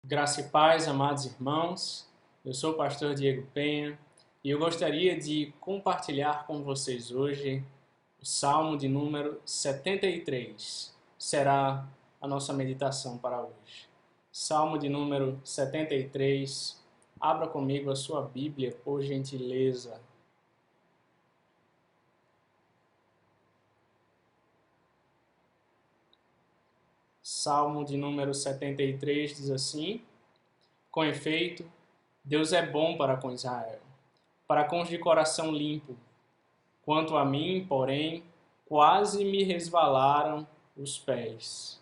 Graça e paz, amados irmãos. Eu sou o pastor Diego Penha e eu gostaria de compartilhar com vocês hoje o Salmo de número 73. Será a nossa meditação para hoje. Salmo de número 73. Abra comigo a sua Bíblia, por gentileza. Salmo de número 73 diz assim: Com efeito, Deus é bom para com Israel, para com os de coração limpo. Quanto a mim, porém, quase me resvalaram os pés.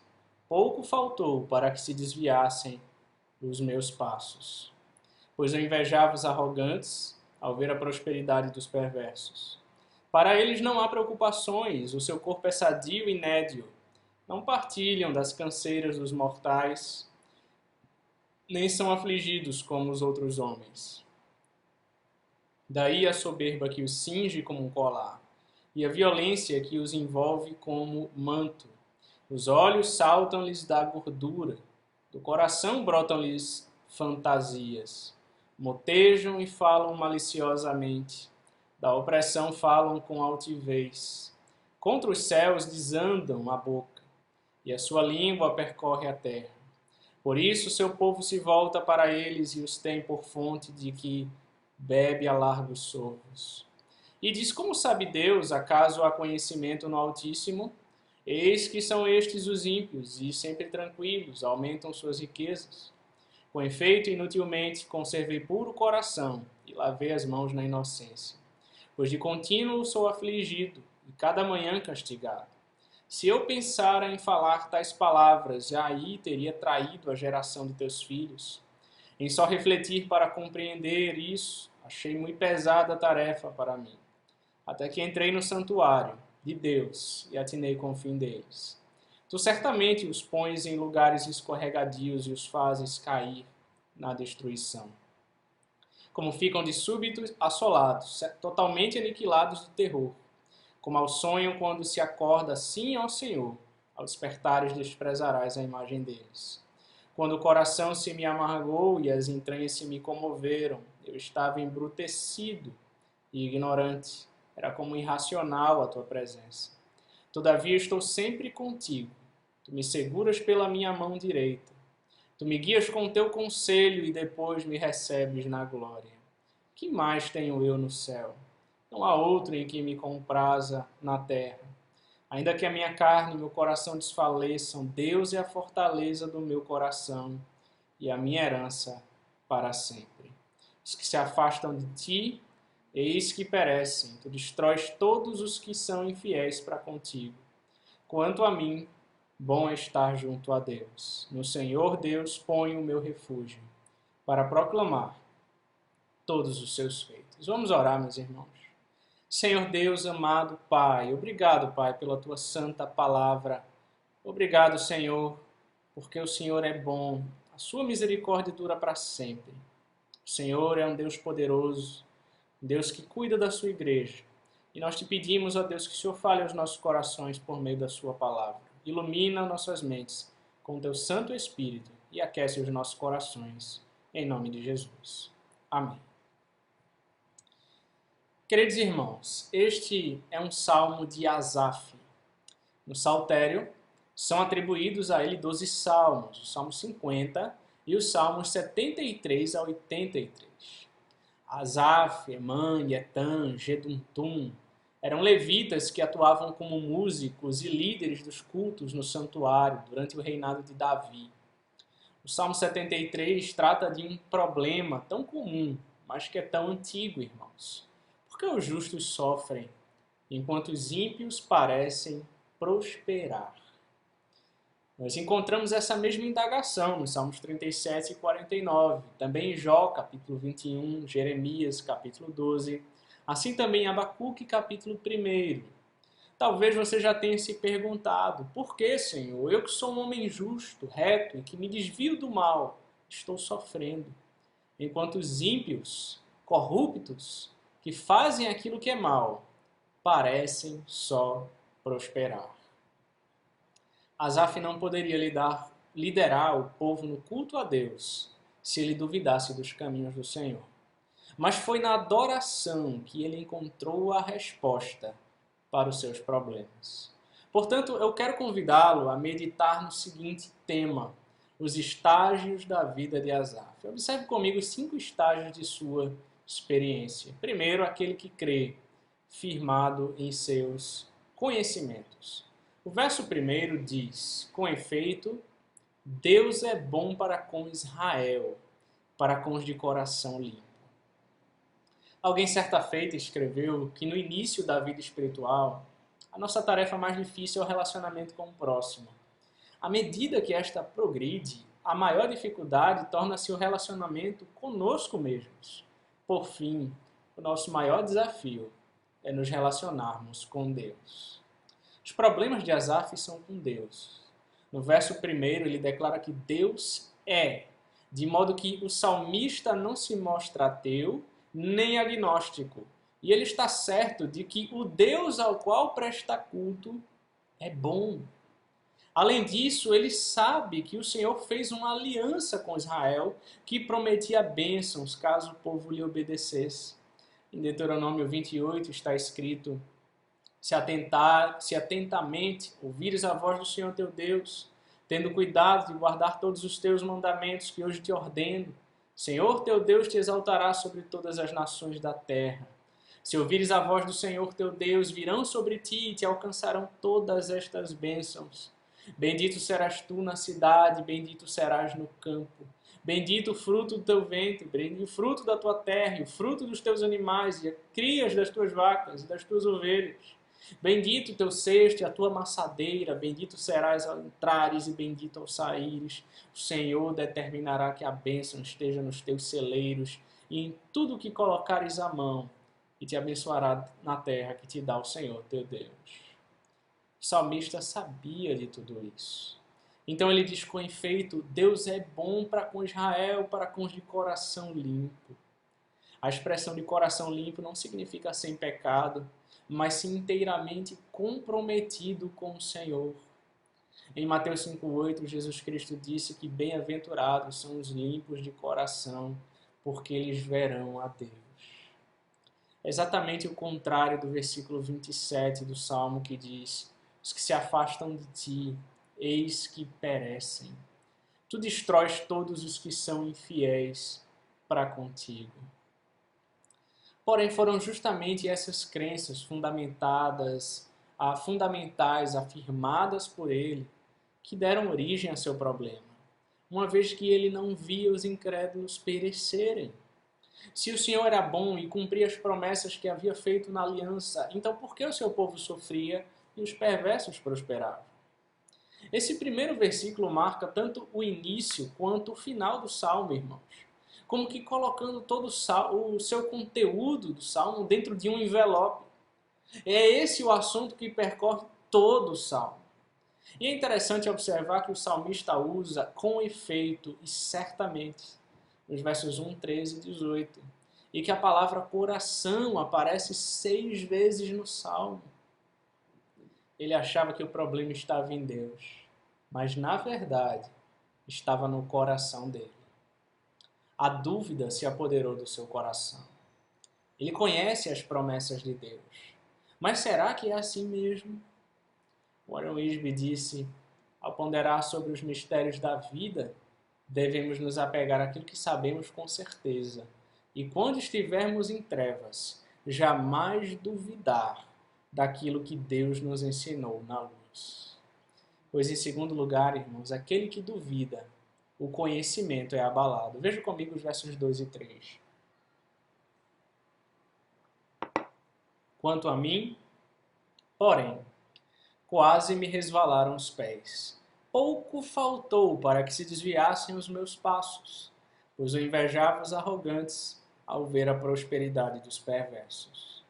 Pouco faltou para que se desviassem os meus passos. Pois eu invejava os arrogantes ao ver a prosperidade dos perversos. Para eles não há preocupações, o seu corpo é sadio e nédio. Não partilham das canseiras dos mortais, nem são afligidos como os outros homens. Daí a soberba que os cinge como um colar, e a violência que os envolve como manto. Os olhos saltam-lhes da gordura, do coração brotam-lhes fantasias. Motejam e falam maliciosamente, da opressão falam com altivez. Contra os céus desandam a boca, e a sua língua percorre a terra. Por isso seu povo se volta para eles e os tem por fonte de que bebe a largos sorvos. E diz: Como sabe Deus, acaso há conhecimento no Altíssimo? Eis que são estes os ímpios, e sempre tranquilos, aumentam suas riquezas. Com efeito, inutilmente conservei puro coração, e lavei as mãos na inocência. Pois de contínuo sou afligido, e cada manhã castigado. Se eu pensara em falar tais palavras, já aí teria traído a geração de teus filhos. Em só refletir para compreender isso, achei muito pesada a tarefa para mim. Até que entrei no santuário de Deus e atinei com o fim deles. Tu certamente os pões em lugares escorregadios e os fazes cair na destruição. Como ficam de súbito assolados, totalmente aniquilados de terror. Como ao sonho quando se acorda, assim, ó Senhor, ao despertares desprezarás a imagem deles. Quando o coração se me amargou e as entranhas se me comoveram, eu estava embrutecido e ignorante. Era como irracional a tua presença. Todavia estou sempre contigo. Tu me seguras pela minha mão direita. Tu me guias com teu conselho e depois me recebes na glória. Que mais tenho eu no céu? Não há outro em que me compraza na terra. Ainda que a minha carne e meu coração desfaleçam, Deus é a fortaleza do meu coração e a minha herança para sempre. Os que se afastam de ti, eis que perecem. Tu destróis todos os que são infiéis para contigo. Quanto a mim, bom é estar junto a Deus. No Senhor Deus ponho o meu refúgio, para proclamar todos os seus feitos. Vamos orar, meus irmãos. Senhor Deus, amado Pai, obrigado, Pai, pela tua santa palavra. Obrigado, Senhor, porque o Senhor é bom, a sua misericórdia dura para sempre. O Senhor é um Deus poderoso, um Deus que cuida da sua igreja. E nós te pedimos, ó Deus, que o Senhor fale aos nossos corações por meio da sua palavra. Ilumina nossas mentes com o teu Santo Espírito e aquece os nossos corações. Em nome de Jesus. Amém. Queridos irmãos, este é um salmo de Asaf. No Saltério, são atribuídos a ele 12 salmos, o Salmo 50 e os Salmos 73 a 83. Asaf, Emã, Etan, Geduntum eram levitas que atuavam como músicos e líderes dos cultos no santuário durante o reinado de Davi. O Salmo 73 trata de um problema tão comum, mas que é tão antigo, irmãos. Por que os justos sofrem, enquanto os ímpios parecem prosperar? Nós encontramos essa mesma indagação nos Salmos 37 e 49, também em Jó, capítulo 21, Jeremias, capítulo 12, assim também em Abacuque, capítulo 1. Talvez você já tenha se perguntado: por que, Senhor, eu que sou um homem justo, reto e que me desvio do mal, estou sofrendo, enquanto os ímpios, corruptos, que fazem aquilo que é mal, parecem só prosperar? Asaf não poderia liderar o povo no culto a Deus se ele duvidasse dos caminhos do Senhor. Mas foi na adoração que ele encontrou a resposta para os seus problemas. Portanto, eu quero convidá-lo a meditar no seguinte tema: os estágios da vida de Asaf. Observe comigo os 5 estágios de sua experiência. Primeiro, aquele que crê, firmado em seus conhecimentos. O verso 1 diz: com efeito, Deus é bom para com Israel, para com os de coração limpo. Alguém certa feita escreveu que no início da vida espiritual, a nossa tarefa mais difícil é o relacionamento com o próximo. À medida que esta progride, a maior dificuldade torna-se o relacionamento conosco mesmos. Por fim, o nosso maior desafio é nos relacionarmos com Deus. Os problemas de Asaf são com Deus. No verso 1, ele declara que Deus é, de modo que o salmista não se mostra ateu nem agnóstico. E ele está certo de que o Deus ao qual presta culto é bom. Além disso, ele sabe que o Senhor fez uma aliança com Israel que prometia bênçãos caso o povo lhe obedecesse. Em Deuteronômio 28 está escrito: se atentamente ouvires a voz do Senhor teu Deus, tendo cuidado de guardar todos os teus mandamentos que hoje te ordeno, Senhor teu Deus te exaltará sobre todas as nações da terra. Se ouvires a voz do Senhor teu Deus, virão sobre ti e te alcançarão todas estas bênçãos. Bendito serás tu na cidade, bendito serás no campo. Bendito o fruto do teu ventre, bendito o fruto da tua terra, e o fruto dos teus animais, e as crias das tuas vacas e das tuas ovelhas. Bendito o teu cesto e a tua amassadeira, bendito serás ao entrares e bendito ao saíres. O Senhor determinará que a bênção esteja nos teus celeiros e em tudo que colocares a mão, e te abençoará na terra que te dá o Senhor teu Deus. O salmista sabia de tudo isso. Então ele diz com efeito: Deus é bom para com Israel, para com os de coração limpo. A expressão de coração limpo não significa sem pecado, mas sim inteiramente comprometido com o Senhor. Em Mateus 5,8, Jesus Cristo disse que bem-aventurados são os limpos de coração, porque eles verão a Deus. É exatamente o contrário do versículo 27 do Salmo, que diz: os que se afastam de ti, eis que perecem. Tu destróis todos os que são infiéis para contigo. Porém, foram justamente essas crenças fundamentais, afirmadas por ele, que deram origem a seu problema, uma vez que ele não via os incrédulos perecerem. Se o Senhor era bom e cumpria as promessas que havia feito na aliança, então por que o seu povo sofria e os perversos prosperavam? Esse primeiro versículo marca tanto o início quanto o final do Salmo, irmãos, como que colocando todo o seu conteúdo do Salmo dentro de um envelope. É esse o assunto que percorre todo o Salmo. E é interessante observar que o salmista usa com efeito e certamente nos versos 1, 13 e 18, e que a palavra coração aparece 6 vezes no Salmo. Ele achava que o problema estava em Deus, mas na verdade estava no coração dele. A dúvida se apoderou do seu coração. Ele conhece as promessas de Deus, mas será que é assim mesmo? Warren Wiersbe disse: ao ponderar sobre os mistérios da vida, devemos nos apegar àquilo que sabemos com certeza, e quando estivermos em trevas, jamais duvidar daquilo que Deus nos ensinou na luz. Pois, em segundo lugar, irmãos, aquele que duvida, o conhecimento é abalado. Veja comigo os versos 2 e 3. Quanto a mim, porém, quase me resvalaram os pés. Pouco faltou para que se desviassem os meus passos, pois eu invejava os arrogantes ao ver a prosperidade dos perversos.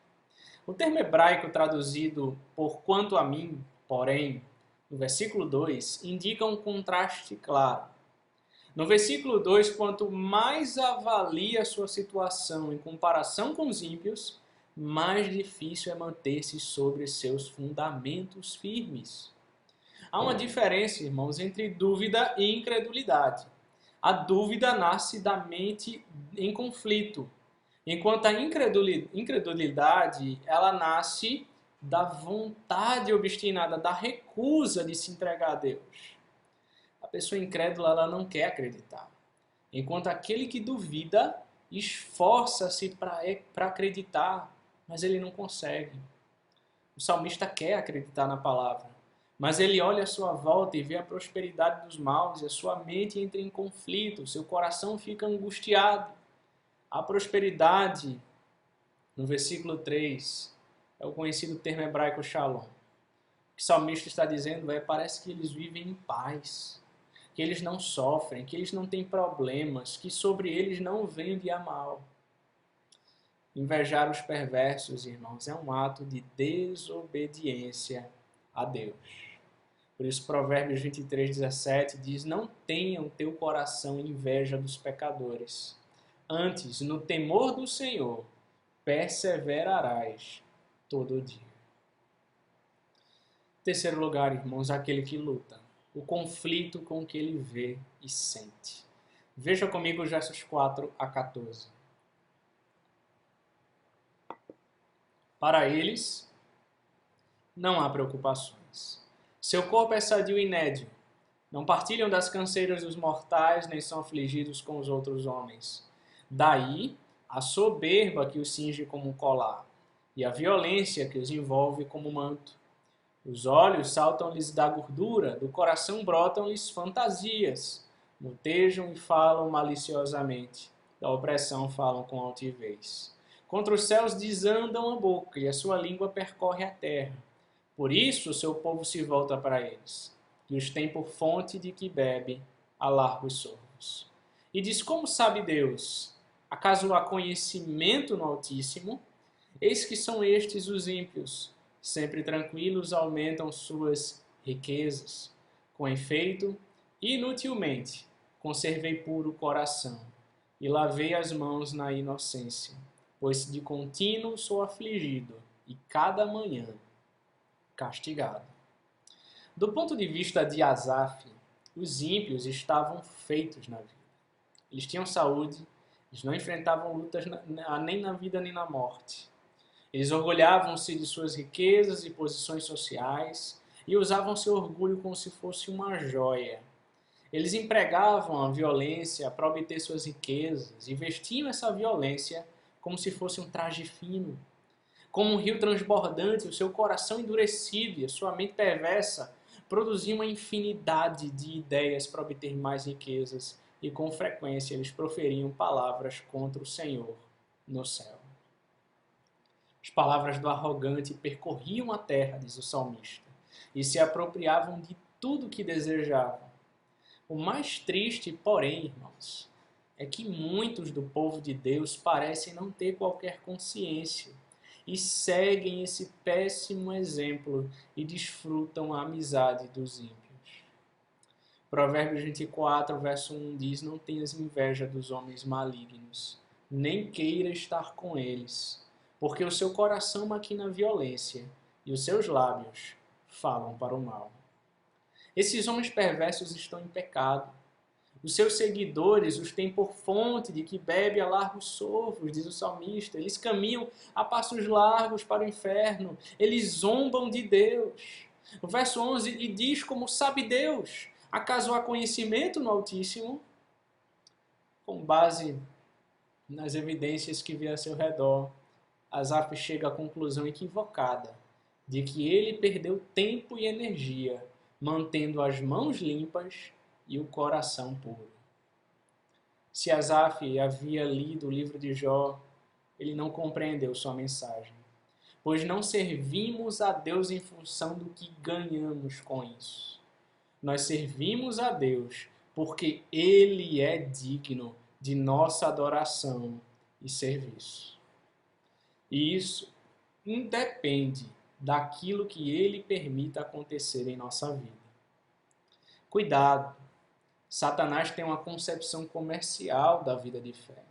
O termo hebraico traduzido por quanto a mim, porém, no versículo 2, indica um contraste claro. No versículo 2, quanto mais avalia a sua situação em comparação com os ímpios, mais difícil é manter-se sobre seus fundamentos firmes. Há uma diferença, irmãos, entre dúvida e incredulidade. A dúvida nasce da mente em conflito, enquanto a incredulidade, ela nasce da vontade obstinada, da recusa de se entregar a Deus. A pessoa incrédula, ela não quer acreditar, enquanto aquele que duvida esforça-se para acreditar, mas ele não consegue. O salmista quer acreditar na palavra, mas ele olha à sua volta e vê a prosperidade dos maus, e a sua mente entra em conflito, seu coração fica angustiado. A prosperidade, no versículo 3, é o conhecido termo hebraico shalom. O que o salmista está dizendo parece que eles vivem em paz, que eles não sofrem, que eles não têm problemas, que sobre eles não vem o dia mal. Invejar os perversos, irmãos, é um ato de desobediência a Deus. Por isso, Provérbios 23:17 diz: não tenha o teu coração inveja dos pecadores. Antes, no temor do Senhor, perseverarás todo dia. Terceiro lugar, irmãos, aquele que luta. O conflito com o que ele vê e sente. Veja comigo os versos 4 a 14. Para eles, não há preocupações. Seu corpo é sadio e nédio. Não partilham das canseiras dos mortais, nem são afligidos com os outros homens. Daí, a soberba que os cinge como um colar, e a violência que os envolve como manto. Os olhos saltam-lhes da gordura, do coração brotam-lhes fantasias. Motejam e falam maliciosamente, da opressão falam com altivez. Contra os céus desandam a boca, e a sua língua percorre a terra. Por isso o seu povo se volta para eles, e os tem por fonte de que bebe a largos sorvos. E diz: como sabe Deus? Acaso há conhecimento no Altíssimo? Eis que são estes os ímpios, sempre tranquilos aumentam suas riquezas. Com efeito, inutilmente conservei puro o coração, e lavei as mãos na inocência, pois de contínuo sou afligido, e cada manhã castigado. Do ponto de vista de Asaf, os ímpios estavam feitos na vida. Eles tinham saúde, eles não enfrentavam lutas nem na vida nem na morte. Eles orgulhavam-se de suas riquezas e posições sociais e usavam seu orgulho como se fosse uma joia. Eles empregavam a violência para obter suas riquezas e vestiam essa violência como se fosse um traje fino. Como um rio transbordante, o seu coração endurecido e a sua mente perversa produziam uma infinidade de ideias para obter mais riquezas e com frequência eles proferiam palavras contra o Senhor no céu. As palavras do arrogante percorriam a terra, diz o salmista, e se apropriavam de tudo que desejavam. O mais triste, porém, irmãos, é que muitos do povo de Deus parecem não ter qualquer consciência e seguem esse péssimo exemplo e desfrutam a amizade dos ímpios. Provérbios 24, verso 1 diz: não tenhas inveja dos homens malignos, nem queira estar com eles, porque o seu coração maquina violência e os seus lábios falam para o mal. Esses homens perversos estão em pecado. Os seus seguidores os têm por fonte de que bebe a largos sorvos, diz o salmista. Eles caminham a passos largos para o inferno. Eles zombam de Deus. O verso 11 e diz: como sabe Deus? Acaso há conhecimento no Altíssimo? Com base nas evidências que vê a seu redor, Asaf chega à conclusão equivocada de que ele perdeu tempo e energia mantendo as mãos limpas e o coração puro. Se Asaf havia lido o livro de Jó, ele não compreendeu sua mensagem, pois não servimos a Deus em função do que ganhamos com isso. Nós servimos a Deus porque Ele é digno de nossa adoração e serviço. E isso independe daquilo que Ele permita acontecer em nossa vida. Cuidado! Satanás tem uma concepção comercial da vida de fé.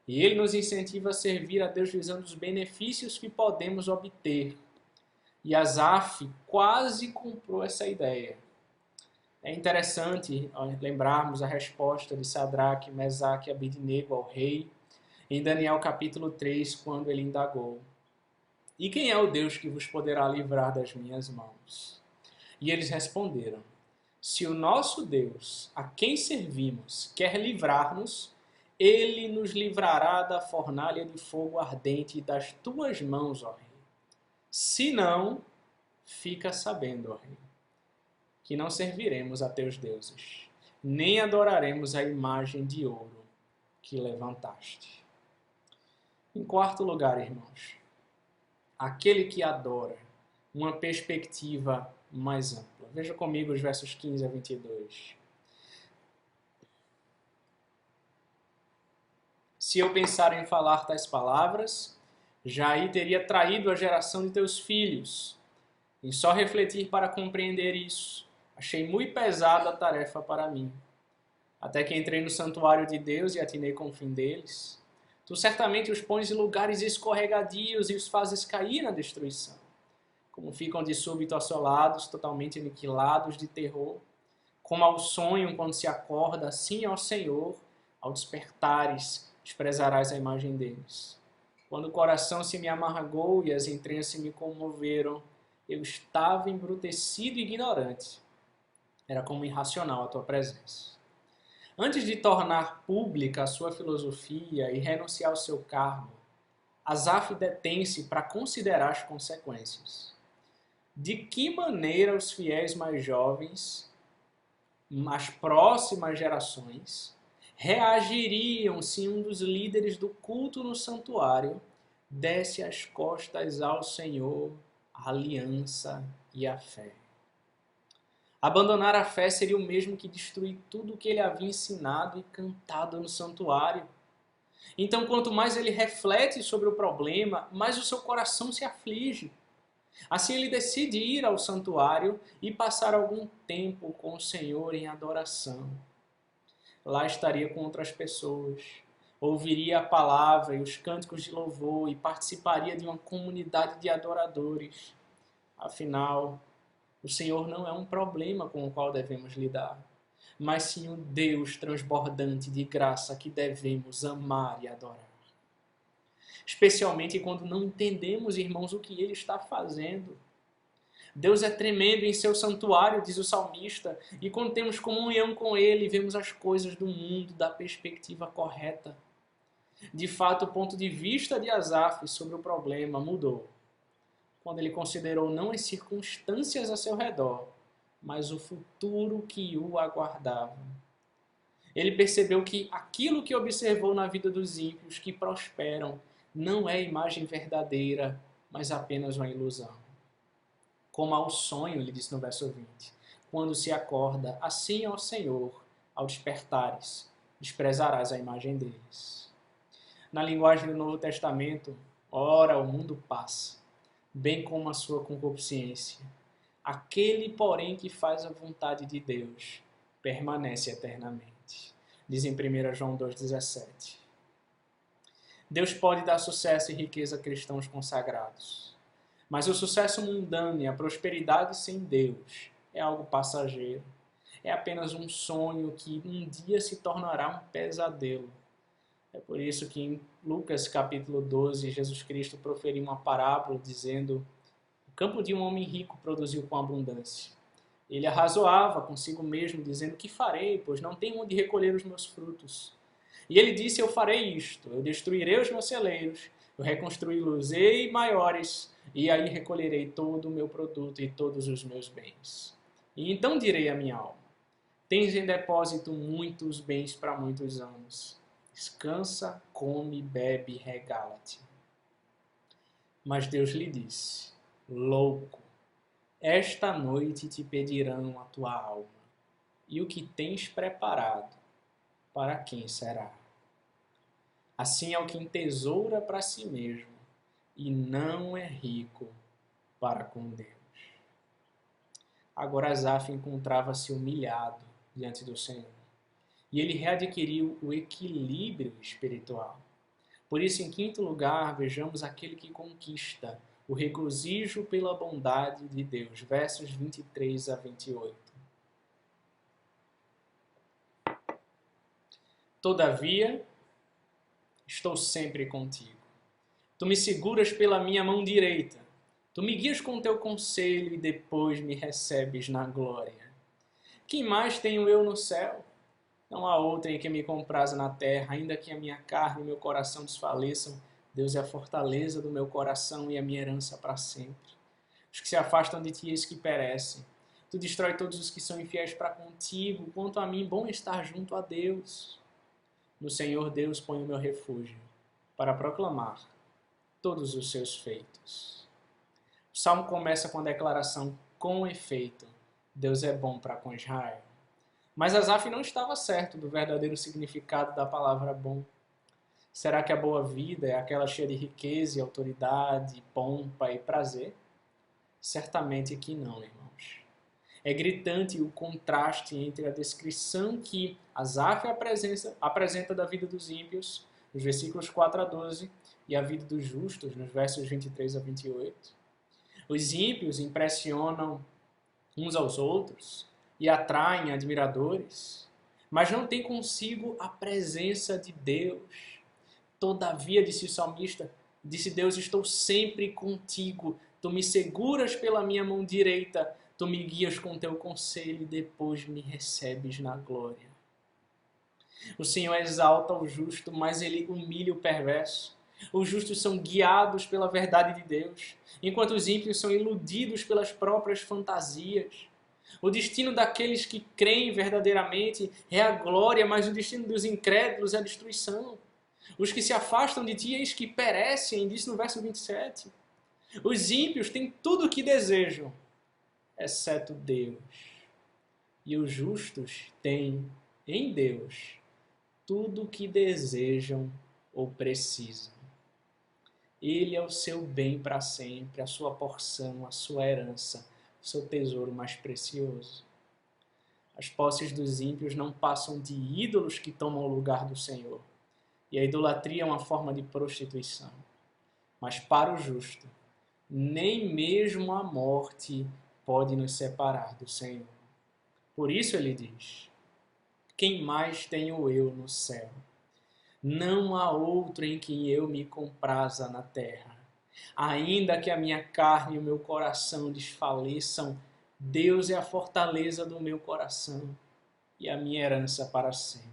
E ele nos incentiva a servir a Deus visando os benefícios que podemos obter. E Asaf quase comprou essa ideia É interessante lembrarmos a resposta de Sadraque, Mesaque e Abednego ao rei em Daniel capítulo 3, quando ele indagou: "E quem é o Deus que vos poderá livrar das minhas mãos?" E eles responderam: "Se o nosso Deus, a quem servimos, quer livrar-nos, ele nos livrará da fornalha de fogo ardente e das tuas mãos, ó rei. Se não, fica sabendo, ó rei, que não serviremos a teus deuses, nem adoraremos a imagem de ouro que levantaste." Em quarto lugar, irmãos, aquele que adora uma perspectiva mais ampla. Veja comigo os versos 15 a 22. "Se eu pensar em falar tais palavras, já aí teria traído a geração de teus filhos. Em só refletir para compreender isso, achei muito pesada a tarefa para mim. Até que entrei no santuário de Deus e atinei com o fim deles. Tu certamente os pões em lugares escorregadios e os fazes cair na destruição. Como ficam de súbito assolados, totalmente aniquilados de terror. Como ao sonho quando se acorda, assim ao Senhor, ao despertares, desprezarás a imagem deles. Quando o coração se me amargou e as entranhas se me comoveram, eu estava embrutecido e ignorante. Era como irracional a tua presença. Antes de tornar pública a sua filosofia e renunciar ao seu cargo, Asaf detém-se para considerar as consequências. De que maneira os fiéis mais jovens, as próximas gerações, reagiriam se um dos líderes do culto no santuário desse as costas ao Senhor, a aliança e a fé? Abandonar a fé seria o mesmo que destruir tudo o que ele havia ensinado e cantado no santuário. Então, quanto mais ele reflete sobre o problema, mais o seu coração se aflige. Assim, ele decide ir ao santuário e passar algum tempo com o Senhor em adoração. Lá estaria com outras pessoas, ouviria a palavra e os cânticos de louvor e participaria de uma comunidade de adoradores. Afinal, o Senhor não é um problema com o qual devemos lidar, mas sim um Deus transbordante de graça que devemos amar e adorar. Especialmente quando não entendemos, irmãos, o que Ele está fazendo. Deus é tremendo em seu santuário, diz o salmista, e quando temos comunhão com Ele, vemos as coisas do mundo da perspectiva correta. De fato, o ponto de vista de Asaf sobre o problema mudou quando ele considerou não as circunstâncias a seu redor, mas o futuro que o aguardava. Ele percebeu que aquilo que observou na vida dos ímpios que prosperam não é imagem verdadeira, mas apenas uma ilusão. Como ao sonho, ele disse no verso 20, quando se acorda, assim ao Senhor, ao despertares, desprezarás a imagem deles. Na linguagem do Novo Testamento, ora, o mundo passa, bem como a sua concupiscência. Aquele, porém, que faz a vontade de Deus, permanece eternamente. Diz em 1 João 2,17. Deus pode dar sucesso e riqueza a cristãos consagrados. Mas o sucesso mundano e a prosperidade sem Deus é algo passageiro. É apenas um sonho que um dia se tornará um pesadelo. É por isso que em Lucas capítulo 12, Jesus Cristo proferiu uma parábola dizendo: o campo de um homem rico produziu com abundância. Ele arrazoava consigo mesmo, dizendo: que farei, pois não tenho onde recolher os meus frutos. E ele disse: eu farei isto, eu destruirei os meus celeiros, eu reconstruí-los-ei maiores, e aí recolherei todo o meu produto e todos os meus bens. E então direi à minha alma: tens em depósito muitos bens para muitos anos. Descansa, come, bebe, regala-te. Mas Deus lhe disse: louco, esta noite te pedirão a tua alma, e o que tens preparado, para quem será? Assim é o que entesoura para si mesmo, e não é rico para com Deus. Agora Asaf encontrava-se humilhado diante do Senhor, e ele readquiriu o equilíbrio espiritual. Por isso, em quinto lugar, vejamos aquele que conquista o regozijo pela bondade de Deus, versos 23 a 28. Todavia, estou sempre contigo. Tu me seguras pela minha mão direita. Tu me guias com teu conselho e depois me recebes na glória. Quem mais tenho eu no céu? Não há outra em que me compraza na terra, ainda que a minha carne e meu coração desfaleçam. Deus é a fortaleza do meu coração e a minha herança para sempre. Os que se afastam de ti, eis que perecem. Tu destrói todos os que são infiéis para contigo. Quanto a mim, bom estar junto a Deus. No Senhor Deus ponho o meu refúgio, para proclamar todos os seus feitos. O salmo começa com a declaração: com efeito, Deus é bom para com Israel. Mas Asaf não estava certo do verdadeiro significado da palavra bom. Será que a boa vida é aquela cheia de riqueza e autoridade, pompa e prazer? Certamente que não, irmãos. É gritante o contraste entre a descrição que Asaf apresenta da vida dos ímpios, nos versículos 4 a 12, e a vida dos justos, nos versos 23 a 28. Os ímpios impressionam uns aos outros e atraem admiradores, mas não têm consigo a presença de Deus. Todavia, disse o salmista, disse Deus, estou sempre contigo. Tu me seguras pela minha mão direita, tu me guias com teu conselho e depois me recebes na glória. O Senhor exalta o justo, mas ele humilha o perverso. Os justos são guiados pela verdade de Deus, enquanto os ímpios são iludidos pelas próprias fantasias. O destino daqueles que creem verdadeiramente é a glória, mas o destino dos incrédulos é a destruição. Os que se afastam de ti, eis que perecem, disse no verso 27. Os ímpios têm tudo o que desejam, exceto Deus. E os justos têm em Deus tudo o que desejam ou precisam. Ele é o seu bem para sempre, a sua porção, a sua herança, o seu tesouro mais precioso. As posses dos ímpios não passam de ídolos que tomam o lugar do Senhor. E a idolatria é uma forma de prostituição. Mas para o justo, nem mesmo a morte pode nos separar do Senhor. Por isso ele diz: quem mais tenho eu no céu? Não há outro em quem eu me compraza na terra. Ainda que a minha carne e o meu coração desfaleçam, Deus é a fortaleza do meu coração e a minha herança para sempre.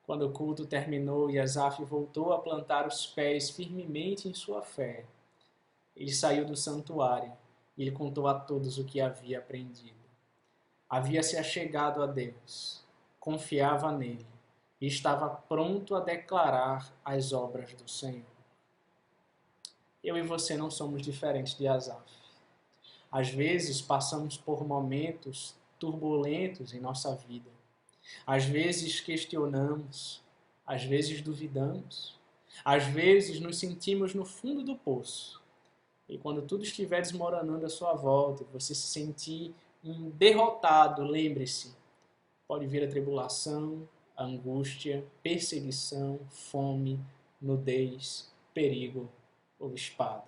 Quando o culto terminou e Asaf voltou a plantar os pés firmemente em sua fé, ele saiu do santuário e ele contou a todos o que havia aprendido. Havia se achegado a Deus, confiava nele e estava pronto a declarar as obras do Senhor. Eu e você não somos diferentes de Asaf. Às vezes passamos por momentos turbulentos em nossa vida. Às vezes questionamos, às vezes duvidamos, às vezes nos sentimos no fundo do poço. E quando tudo estiver desmoronando à sua volta e você se sentir um derrotado, lembre-se, pode vir a tribulação, a angústia, perseguição, fome, nudez, perigo ou espada.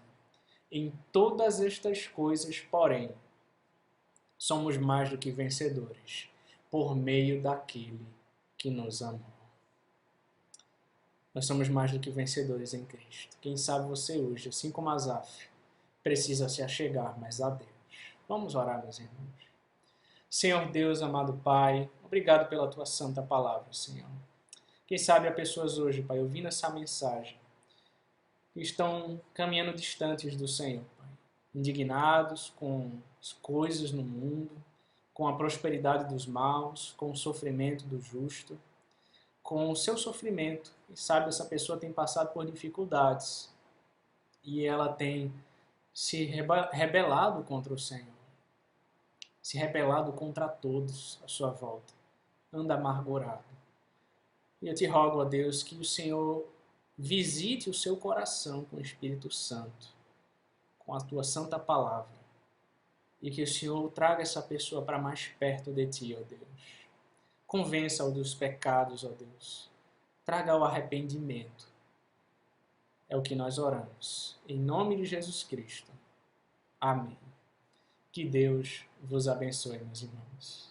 Em todas estas coisas, porém, somos mais do que vencedores, por meio daquele que nos amou. Nós somos mais do que vencedores em Cristo. Quem sabe você hoje, assim como Asaf, precisa se achegar mais a Deus. Vamos orar, meus irmãos. Senhor Deus, amado Pai, obrigado pela Tua santa palavra, Senhor. Quem sabe há pessoas hoje, Pai, ouvindo essa mensagem, que estão caminhando distantes do Senhor, Pai, indignados com as coisas no mundo, com a prosperidade dos maus, com o sofrimento do justo, com o seu sofrimento. Quem sabe essa pessoa tem passado por dificuldades e ela tem se rebelado contra o Senhor, se rebelado contra todos à sua volta, anda amargurado. E eu te rogo, ó Deus, que o Senhor visite o seu coração com o Espírito Santo, com a tua santa palavra, e que o Senhor traga essa pessoa para mais perto de ti, ó Deus. Convença-o dos pecados, ó Deus. Traga o arrependimento. É o que nós oramos. Em nome de Jesus Cristo. Amém. Que Deus vos abençoe, meus irmãos.